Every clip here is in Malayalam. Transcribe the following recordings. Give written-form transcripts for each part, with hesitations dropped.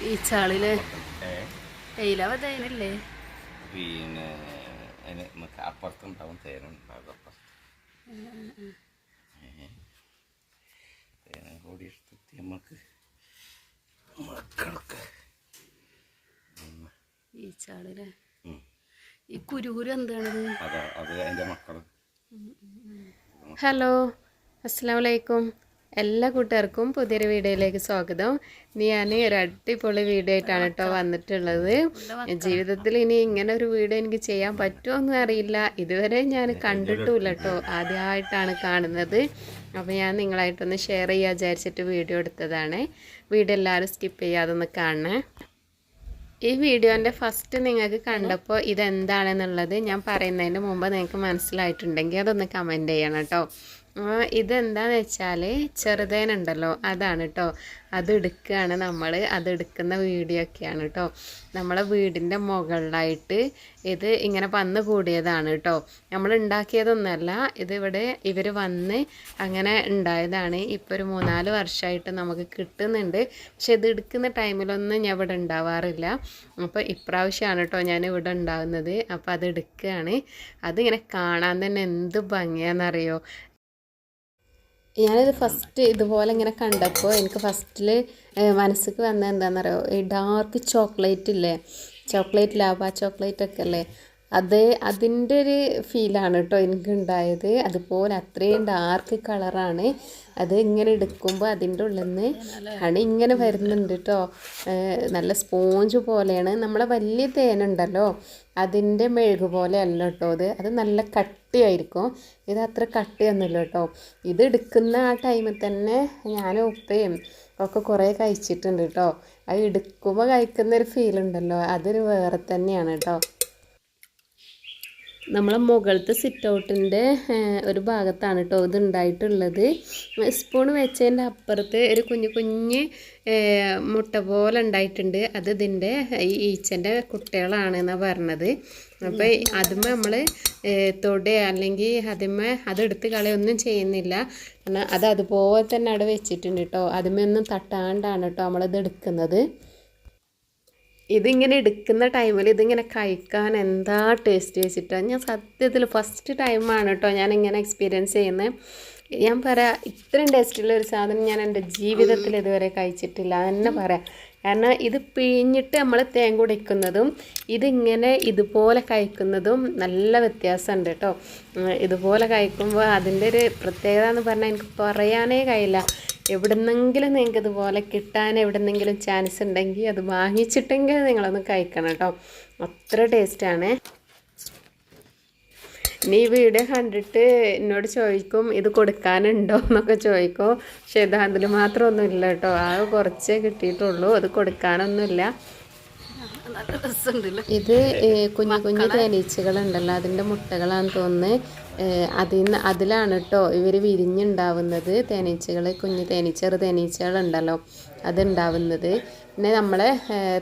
ഈ ചാളില് തേയിലാവ തേനല്ലേ പിന്നെ അതിന് നമുക്ക് അപ്പുറത്തുണ്ടാവും തേനുണ്ടാകും അപ്പുറത്ത് തേന കൂടി എടുത്തിട്ട് നമുക്ക് മക്കളൊക്കെ ഈ ചാളില് ഈ കുരുകുരു എന്താണത്? അതാ അത് അതിൻ്റെ മക്കൾ. ഹലോ, അസ്സലാമു അലൈക്കും. എല്ലാ കൂട്ടുകാർക്കും പുതിയൊരു വീഡിയോയിലേക്ക് സ്വാഗതം. ഞാൻ ഒരു അടിപൊളി വീഡിയോ ആയിട്ടാണ് കേട്ടോ വന്നിട്ടുള്ളത്. ജീവിതത്തിൽ ഇനി ഇങ്ങനെ ഒരു വീഡിയോ എനിക്ക് ചെയ്യാൻ പറ്റുമോ എന്ന് അറിയില്ല. ഇതുവരെ ഞാൻ കണ്ടിട്ടുമില്ല കേട്ടോ, ആദ്യമായിട്ടാണ് കാണുന്നത്. അപ്പോൾ ഞാൻ നിങ്ങളായിട്ടൊന്ന് ഷെയർ ചെയ്യാൻ വിചാരിച്ചിട്ട് വീഡിയോ എടുത്തതാണ്. വീഡിയോ എല്ലാവരും സ്കിപ്പ് ചെയ്യാതൊന്ന് കാണണേ. ഈ വീഡിയോൻ്റെ ഫസ്റ്റ് നിങ്ങൾക്ക് കണ്ടപ്പോൾ ഇതെന്താണെന്നുള്ളത് ഞാൻ പറയുന്നതിന് മുമ്പ് നിങ്ങൾക്ക് മനസ്സിലായിട്ടുണ്ടെങ്കിൽ അതൊന്ന് കമൻറ്റ് ചെയ്യണം കേട്ടോ. ഇതെന്താണെന്ന് വെച്ചാൽ ചെറുതേനുണ്ടല്ലോ, അതാണ് കേട്ടോ. അതെടുക്കുകയാണ് നമ്മൾ, അതെടുക്കുന്ന വീഡിയോ ഒക്കെയാണ് കേട്ടോ. നമ്മളെ വീടിൻ്റെ മുകളിലായിട്ട് ഇത് ഇങ്ങനെ വന്ന് കൂടിയതാണ് കേട്ടോ. നമ്മൾ ഉണ്ടാക്കിയതൊന്നുമല്ല, ഇതിവിടെ ഇവർ വന്ന് അങ്ങനെ ഉണ്ടായതാണ്. ഇപ്പോൾ ഒരു 3-4 വർഷമായിട്ട് നമുക്ക് കിട്ടുന്നുണ്ട്. പക്ഷെ ഇത് എടുക്കുന്ന ടൈമിലൊന്നും ഞാൻ ഇവിടെ ഉണ്ടാവാറില്ല. അപ്പോൾ ഇപ്രാവശ്യമാണ് കേട്ടോ ഞാൻ ഇവിടെ ഉണ്ടാകുന്നത്. അപ്പോൾ അത് എടുക്കുകയാണ്. അതിങ്ങനെ കാണാൻ തന്നെ എന്ത് ഭംഗിയാണെന്നറിയോ. ഞാനിത് ഫസ്റ്റ് ഇതുപോലെ ഇങ്ങനെ കണ്ടപ്പോൾ എനിക്ക് ഫസ്റ്റിൽ മനസ്സിലേക്ക് വന്നത് എന്താണെന്നറിയോ, ഈ ഡാർക്ക് ചോക്ലേറ്റ് ഇല്ലേ, ചോക്ലേറ്റ് ലാവ ചോക്ലേറ്റ് ഒക്കെ അല്ലേ, അതിൻ്റെ ഒരു ഫീലാണ് കേട്ടോ എനിക്കുണ്ടായത്. അതുപോലെ അത്രയും ഡാർക്ക് കളറാണ്. അത് ഇങ്ങനെ എടുക്കുമ്പോൾ അതിൻ്റെ ഉള്ളിൽ നിന്ന് ഹണി ഇങ്ങനെ വരുന്നുണ്ട് കേട്ടോ. നല്ല സ്പോഞ്ച് പോലെയാണ്. നമ്മളെ വലിയ തേനുണ്ടല്ലോ അതിൻ്റെ മെഴുകു പോലെ അല്ല കേട്ടോ അത് നല്ല കട്ടിയായിരിക്കും. ഇത് അത്ര കട്ടിയൊന്നുമില്ല കേട്ടോ. ഇത് എടുക്കുന്ന ആ ടൈമിൽ തന്നെ ഞാൻ ഉപ്പയും ഒക്കെ കുറേ കഴിച്ചിട്ടുണ്ട് കേട്ടോ. അത് എടുക്കുമ്പോൾ കഴിക്കുന്നൊരു ഫീലുണ്ടല്ലോ, അതൊരു വേറെ തന്നെയാണ് കേട്ടോ. നമ്മളെ മുകളിലത്തെ സിറ്റ് ഔട്ടിൻ്റെ ഒരു ഭാഗത്താണ് കേട്ടോ ഇത് ഉണ്ടായിട്ടുള്ളത്. സ്പൂൺ വെച്ചതിൻ്റെ അപ്പുറത്ത് ഒരു കുഞ്ഞ് മുട്ട പോലെ ഉണ്ടായിട്ടുണ്ട്. അത് ഇതിൻ്റെ ഈച്ചൻ്റെ കുട്ടികളാണെന്നാണ് പറഞ്ഞത്. അപ്പോൾ അതുമ്മ നമ്മൾ തൊടുക അല്ലെങ്കിൽ അതെടുത്ത് കളയൊന്നും ചെയ്യുന്നില്ല. കാരണം അത് അതുപോലെ തന്നെ അവിടെ വെച്ചിട്ടുണ്ട് കേട്ടോ. അതുമ്മൊന്നും തട്ടാണ്ടാണ് കേട്ടോ നമ്മളിത് എടുക്കുന്നത്. ഇതിങ്ങനെ എടുക്കുന്ന ടൈമിൽ ഇതിങ്ങനെ കഴിക്കാൻ എന്താ ടേസ്റ്റ് വെച്ചിട്ടാണ്. ഞാൻ സത്യത്തിൽ ഫസ്റ്റ് ടൈമാണ് കേട്ടോ ഞാനിങ്ങനെ എക്സ്പീരിയൻസ് ചെയ്യുന്നത്. ഞാൻ പറയാം, ഇത്രയും ടേസ്റ്റുള്ള ഒരു സാധനം ഞാൻ എൻ്റെ ജീവിതത്തിൽ ഇതുവരെ കഴിച്ചിട്ടില്ല തന്നെ പറയാം. കാരണം ഇത് പിഴിഞ്ഞിട്ട് നമ്മൾ തേൻ കുടിക്കുന്നതും ഇതിങ്ങനെ ഇതുപോലെ കഴിക്കുന്നതും നല്ല വ്യത്യാസമുണ്ട് കേട്ടോ. ഇതുപോലെ കഴിക്കുമ്പോൾ അതിൻ്റെ ഒരു പ്രത്യേകത എന്ന് പറഞ്ഞാൽ എനിക്ക് പറയാനേ കഴിയില്ല. എവിടുന്നെങ്കിലും നിങ്ങൾക്ക് ഇതുപോലെ കിട്ടാൻ എവിടുന്നെങ്കിലും ചാൻസ് ഉണ്ടെങ്കിൽ അത് വാങ്ങിച്ചിട്ടെങ്കിൽ നിങ്ങളൊന്ന് കഴിക്കണം കേട്ടോ. അത്ര ടേസ്റ്റാണ്. ഇനി ഈ വീഡിയോ കണ്ടിട്ട് എന്നോട് ചോദിക്കും ഇത് കൊടുക്കാനുണ്ടോ എന്നൊക്കെ ചോദിക്കും. പക്ഷെ ഇത് അതിൽ മാത്രമൊന്നും ഇല്ല കേട്ടോ. ആ കുറച്ചേ കിട്ടിയിട്ടുള്ളൂ, അത് കൊടുക്കാനൊന്നുമില്ല. ഇത് കുഞ്ഞു തേനീച്ചകളുണ്ടല്ലോ, അതിൻ്റെ മുട്ടകളാണെന്ന് തോന്നുന്നത്. അതിലാണ് കേട്ടോ ഇവർ വിരിഞ്ഞുണ്ടാവുന്നത്. ചെറു തേനീച്ചകളുണ്ടല്ലോ അതുണ്ടാവുന്നത്. പിന്നെ നമ്മളെ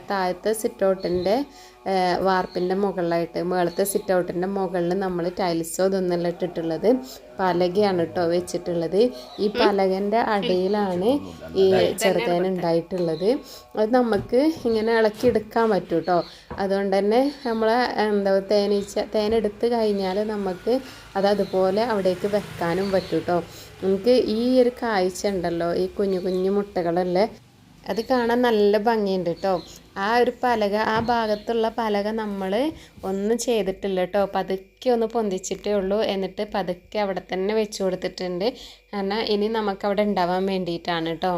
താഴത്തെ സിറ്റൗട്ടിൻ്റെ വാർപ്പിൻ്റെ മുകളിലത്തെ സിറ്റൗട്ടിൻ്റെ മുകളിൽ നമ്മൾ ടൈൽസോ ഇതൊന്നല്ല ഇട്ടിട്ടുള്ളത്, പലകയാണ് കേട്ടോ വെച്ചിട്ടുള്ളത്. ഈ പലകൻ്റെ അടിയിലാണ് ഈ ചെറുതേൻ ഉണ്ടായിട്ടുള്ളത്. അത് നമുക്ക് ഇങ്ങനെ ഇളക്കിയെടുക്കാൻ പറ്റും കേട്ടോ. അതുകൊണ്ട് തന്നെ നമ്മളെ തേനെടുത്ത് കഴിഞ്ഞാൽ നമുക്ക് അതുപോലെ അവിടേക്ക് വെക്കാനും പറ്റും കേട്ടോ. നമുക്ക് ഈ ഒരു കാഴ്ച ഉണ്ടല്ലോ, ഈ കുഞ്ഞു മുട്ടകളല്ലേ, അത് കാണാൻ നല്ല ഭംഗിയുണ്ട് കേട്ടോ. ആ ഭാഗത്തുള്ള പലക നമ്മൾ ഒന്നും ചെയ്തിട്ടില്ല കേട്ടോ. പതുക്കെ ഒന്ന് പൊന്തിച്ചിട്ടേ ഉള്ളൂ. എന്നിട്ട് പതുക്കെ അവിടെ തന്നെ വെച്ച് കൊടുത്തിട്ടുണ്ട്. കാരണം ഇനി നമുക്കവിടെ ഉണ്ടാവാൻ വേണ്ടിയിട്ടാണ് കേട്ടോ.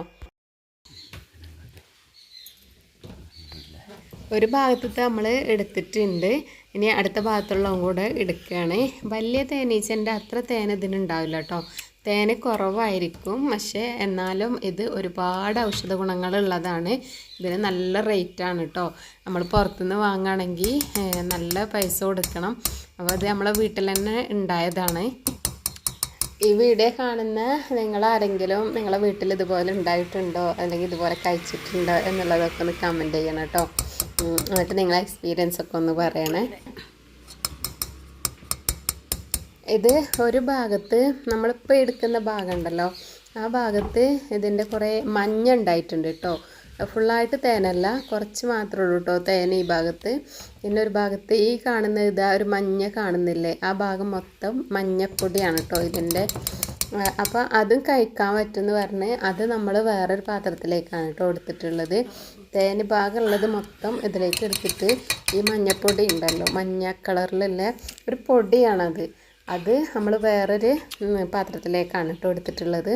ഒരു ഭാഗത്ത് നമ്മൾ എടുത്തിട്ടുണ്ട്. ഇനി അടുത്ത ഭാഗത്തുള്ളതും കൂടെ എടുക്കുകയാണ്. വലിയ തേനീച്ചൻ്റെ അത്ര തേൻ ഇതിനുണ്ടാവില്ല കേട്ടോ. തേന് കുറവായിരിക്കും, പക്ഷേ എന്നാലും ഇത് ഒരുപാട് ഔഷധ ഗുണങ്ങളുള്ളതാണ്. ഇതിന് നല്ല റേറ്റാണ് കേട്ടോ. നമ്മൾ പുറത്തുനിന്ന് വാങ്ങുകയാണെങ്കിൽ നല്ല പൈസ കൊടുക്കണം. അപ്പോൾ അത് നമ്മളെ വീട്ടിൽ തന്നെ ഉണ്ടായതാണ്. ഈ വീഡിയോ കാണുന്ന നിങ്ങളാരെങ്കിലും നിങ്ങളെ വീട്ടിൽ ഇതുപോലെ ഉണ്ടായിട്ടുണ്ടോ അല്ലെങ്കിൽ ഇതുപോലെ കഴിച്ചിട്ടുണ്ടോ എന്നുള്ളതൊക്കെ ഒന്ന് കമൻറ്റ് ചെയ്യണം കേട്ടോ. എന്നിട്ട് നിങ്ങളെ എക്സ്പീരിയൻസ് ഒക്കെ ഒന്ന് പറയണേ. ഇത് ഒരു ഭാഗത്ത് നമ്മളിപ്പോൾ എടുക്കുന്ന ഭാഗം ഉണ്ടല്ലോ, ആ ഭാഗത്ത് ഇതിൻ്റെ കുറേ മഞ്ഞ ഉണ്ടായിട്ടുണ്ട് കേട്ടോ. ഫുള്ളായിട്ട് തേനല്ല, കുറച്ച് മാത്രമേ ഉള്ളൂ കേട്ടോ തേൻ ഈ ഭാഗത്ത്. പിന്നെ ഒരു ഭാഗത്ത് ഈ കാണുന്ന ഇതാ ഒരു മഞ്ഞ കാണുന്നില്ലേ, ആ ഭാഗം മൊത്തം മഞ്ഞപ്പൊടിയാണ് കേട്ടോ ഇതിൻ്റെ. അപ്പോൾ അതും കഴിക്കാൻ പറ്റുമെന്ന് പറഞ്ഞ് അത് നമ്മൾ വേറൊരു പാത്രത്തിലേക്കാണ് കേട്ടോ എടുത്തിട്ടുള്ളത്. തേന് ഭാഗമുള്ളത് മൊത്തം ഇതിലേക്ക് എടുത്തിട്ട് ഈ മഞ്ഞപ്പൊടി ഉണ്ടല്ലോ, മഞ്ഞ കളറിലുള്ള ഒരു പൊടിയാണത്, അത് നമ്മൾ വേറൊരു പാത്രത്തിലേക്കാണ് കേട്ടോ എടുത്തിട്ടുള്ളത്.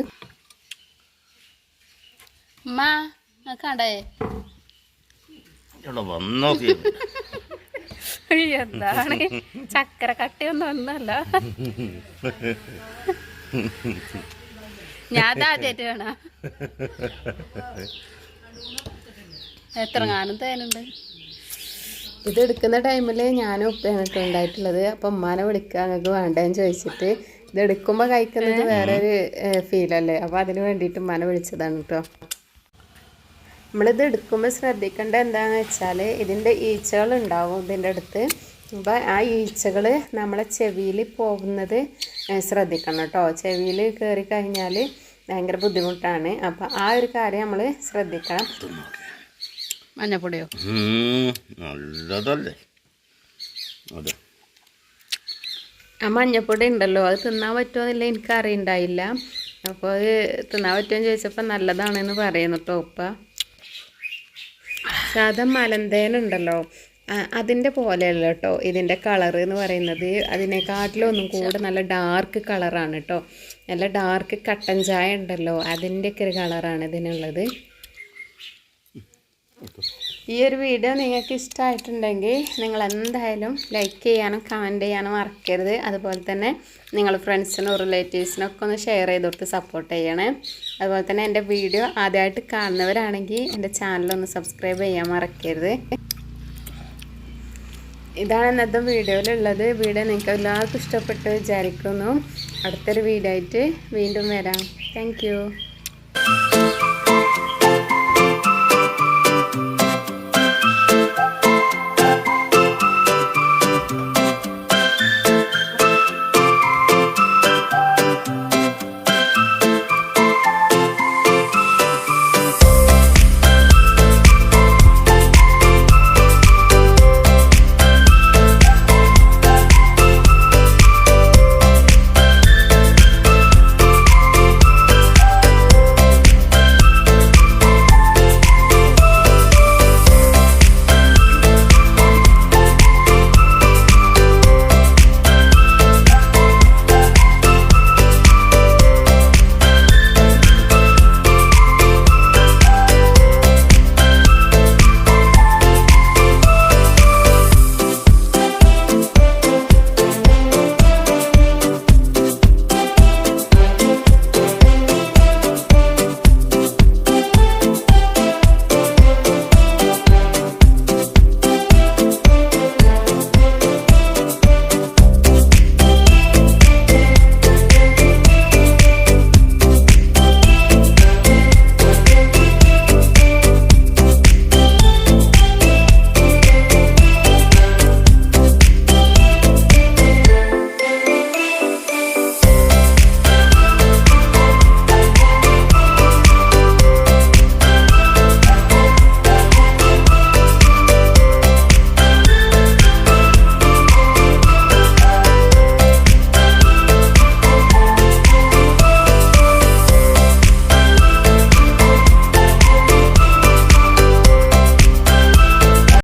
കണ്ടേ വന്നോക്കി എന്താണ് ചക്കര കട്ടിയൊന്നും ഒന്നല്ല. ഞാൻ ആദ്യമായിട്ട് വേണ എത്ര കാലം തേനുണ്ട്. ഇത് എടുക്കുന്ന ടൈമിൽ ഞാനും ഉപ്പയാണ് കേട്ടോ ഉണ്ടായിട്ടുള്ളത്. അപ്പം ഉമ്മാനെ വിളിക്കുക നിങ്ങൾക്ക് വേണ്ടതെന്ന് ചോദിച്ചിട്ട്. ഇത് എടുക്കുമ്പോൾ കഴിക്കുന്നത് വേറൊരു ഫീലല്ലേ, അപ്പോൾ അതിന് വേണ്ടിയിട്ട് ഉമ്മാനെ വിളിച്ചതാണ് കേട്ടോ. നമ്മളിത് എടുക്കുമ്പോൾ ശ്രദ്ധിക്കേണ്ട എന്താണെന്ന് വെച്ചാൽ ഇതിൻ്റെ ഈച്ചകളുണ്ടാവും ഇതിൻ്റെ അടുത്ത്. അപ്പോൾ ആ ഈച്ചകൾ നമ്മളെ ചെവിയിൽ പോകുന്നത് ശ്രദ്ധിക്കണം കേട്ടോ. ചെവിയിൽ കയറി കഴിഞ്ഞാൽ ഭയങ്കര ബുദ്ധിമുട്ടാണ്. അപ്പോൾ ആ ഒരു കാര്യം നമ്മൾ ശ്രദ്ധിക്കണം. മഞ്ഞപ്പൊടിയോ നല്ലതല്ലേ അതെ. ആ മഞ്ഞപ്പൊടി ഉണ്ടല്ലോ, അത് തിന്നാൻ പറ്റുമോന്നില്ല എനിക്കറിയണ്ടായില്ല. അപ്പോൾ അത് തിന്നാൻ പറ്റുമെന്ന് ചോദിച്ചപ്പോൾ നല്ലതാണെന്ന് പറയുന്നു കേട്ടോ ഉപ്പ. സാധാ മലന്തേനുണ്ടല്ലോ അതിൻ്റെ പോലെയല്ല കേട്ടോ ഇതിൻ്റെ കളറ് എന്ന് പറയുന്നത്. അതിനെക്കാട്ടിലൊന്നും കൂടെ നല്ല ഡാർക്ക് കളറാണ് കേട്ടോ. നല്ല ഡാർക്ക് കട്ടൻ ചായ ഉണ്ടല്ലോ അതിൻ്റെയൊക്കെ ഒരു കളറാണ് ഇതിനുള്ളത്. ഈ ഒരു വീഡിയോ നിങ്ങൾക്ക് ഇഷ്ടമായിട്ടുണ്ടെങ്കിൽ നിങ്ങൾ എന്തായാലും ലൈക്ക് ചെയ്യാനും കമൻറ്റ് ചെയ്യാനും മറക്കരുത്. അതുപോലെ തന്നെ നിങ്ങൾ ഫ്രണ്ട്സിനും റിലേറ്റീവ്സിനും ഒക്കെ ഒന്ന് ഷെയർ ചെയ്ത് കൊടുത്ത് സപ്പോർട്ട് ചെയ്യണേ. അതുപോലെ തന്നെ എൻ്റെ വീഡിയോ ആദ്യമായിട്ട് കാണുന്നവരാണെങ്കിൽ എൻ്റെ ചാനലൊന്ന് സബ്സ്ക്രൈബ് ചെയ്യാൻ മറക്കരുത്. ഇതാണ് ഇന്നത്തെ വീഡിയോയിലുള്ളത്. വീഡിയോ നിങ്ങൾക്ക് എല്ലാവർക്കും ഇഷ്ടപ്പെട്ട് വിചാരിക്കുന്നു. അടുത്തൊരു വീഡിയോ ആയിട്ട് വീണ്ടും വരാം. താങ്ക്